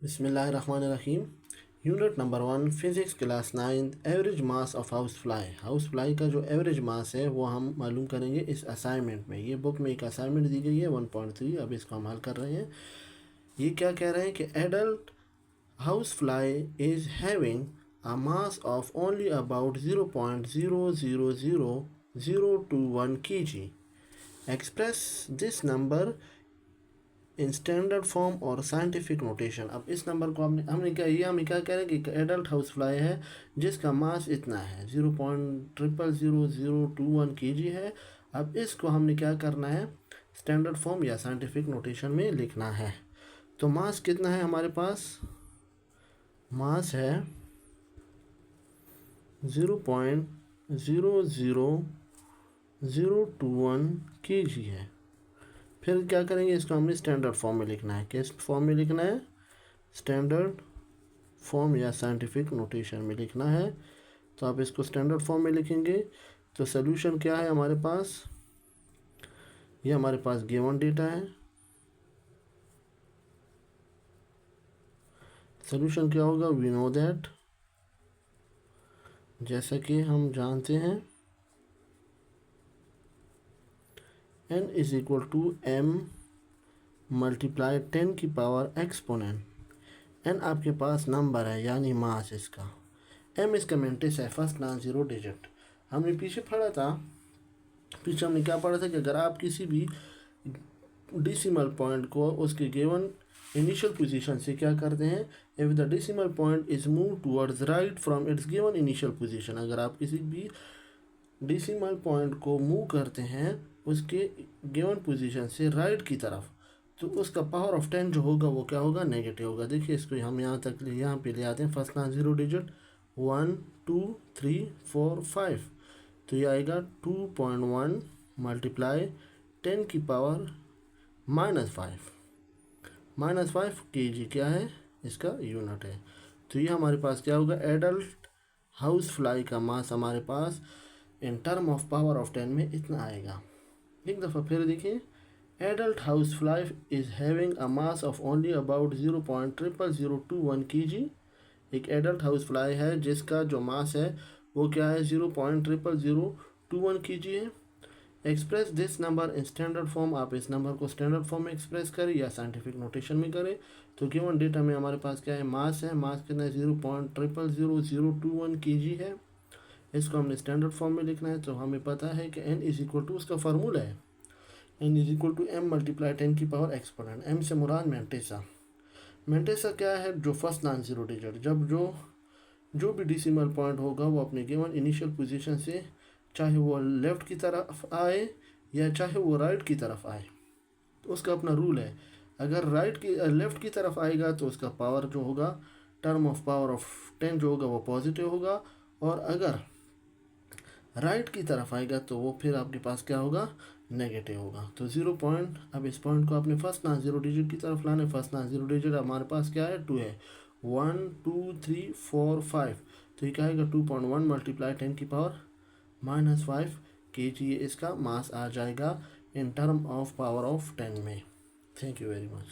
बिस्मिल्लाहिर्रहमानिर्रहीम। Unit number 1 physics class 9 average mass of house fly का जो एवरेज मास है वो हम मालूम करेंगे इस असाइनमेंट में। ये बुक में एक असाइनमेंट दी गई है 1.3। अब इसको हम हल कर रहे हैं। ये क्या कह रहे हैं कि adult house fly is having a mass of only about 0.000021 kg। Express this number in standard form और साइंटिफिक नोटेशन। अब इस नंबर को हमने क्या कह रहे हैं कि एडल्ट हाउस फ्लाई है जिसका मास इतना है 0.000021 kg है। अब इसको हमने क्या करना है, स्टैंडर्ड फॉर्म या साइंटिफिक नोटेशन में लिखना है। तो मास कितना है हमारे पास, मास है 0.00021 kg है। फिर क्या करेंगे, इसको हमने स्टैंडर्ड फॉर्म में लिखना है। किस फॉर्म में लिखना है, स्टैंडर्ड फॉर्म या साइंटिफिक नोटेशन में लिखना है। तो आप इसको स्टैंडर्ड फॉर्म में लिखेंगे तो सोल्यूशन क्या है हमारे पास, ये हमारे पास गिवन डेटा है। सोल्यूशन क्या होगा, वी नो दैट, जैसा कि हम जानते हैं n is equal to m multiply 10 की पावर एक्सपोनेंट। n आपके पास नंबर है यानी मास इसका, m इसका मेंटिस है, फर्स्ट नॉन जीरो डिजिट। हमने पीछे पढ़ा था, पीछे हमने क्या पढ़ा था कि अगर आप किसी भी डेसिमल पॉइंट को उसके गिवन इनिशियल पोजीशन से क्या करते हैं, if the decimal point is move towards right from its given initial position. अगर आप किसी भी डेसिमल पॉइंट को मूव करते हैं उसके गिवन पोजीशन से राइट की तरफ, तो उसका पावर ऑफ 10 जो होगा वो क्या होगा, नेगेटिव होगा। देखिए इसको हम यहाँ पे ले आते हैं, फर्स्ट नॉन जीरो डिजिट 1 2 3 4 5, तो ये आएगा 2.1 मल्टीप्लाई 10 की पावर -5 kg क्या है, इसका यूनिट है। तो ये हमारे पास क्या होगा, एडल्ट हाउस फ्लाई का मास हमारे पास in term of power of 10 में इतना आएगा। एक दफ़ा फिर देखिए, adult house fly is having a mass of only about 0.000021 kg। एक एडल्ट हाउस फ्लाई है जिसका जो मास है वो क्या है, 0.000021 kg है। Express this number in standard form, आप इस नंबर को स्टैंडर्ड फॉर्म में एक्सप्रेस करें या साइंटिफिक नोटेशन में करें। तो गिवन डेटा में हमारे पास क्या है, मास है, मास कितना है 0.000021 kg है। इसको हमने स्टैंडर्ड फॉर्म में लिखना है। तो हमें पता है कि n इज इक्वल टू, उसका फार्मूला है n is equal to m multiply 10 की पावर एक्सपोनेंट। m से मुराद मेंटेसा क्या है, जो फर्स्ट नॉन जीरो डिजिट, जब जो भी डेसिमल पॉइंट होगा वो अपने गिवन इनिशियल पोजीशन से चाहे वो लेफ़्ट की तरफ आए या चाहे वो राइट की तरफ आए, तो उसका अपना रूल है। अगर लेफ़्ट की तरफ आएगा तो उसका पावर जो होगा, टर्म ऑफ पावर ऑफ 10 जो होगा वो पॉजिटिव होगा, और अगर राइट की तरफ आएगा तो वो फिर आपके पास क्या होगा, नेगेटिव होगा। तो 0 पॉइंट, अब इस पॉइंट को आपने फर्स्ट नॉन जीरो डिजिट की तरफ लाना है। फर्स्ट नॉन जीरो डिजिट हमारे पास क्या है, 2 है, 1 2 3 4 5, तो ये क्या आएगा 2.1 मल्टीप्लाई 10 की पावर -5 kg, इसका मास आ जाएगा इन टर्म ऑफ पावर ऑफ 10 में। Thank you very much.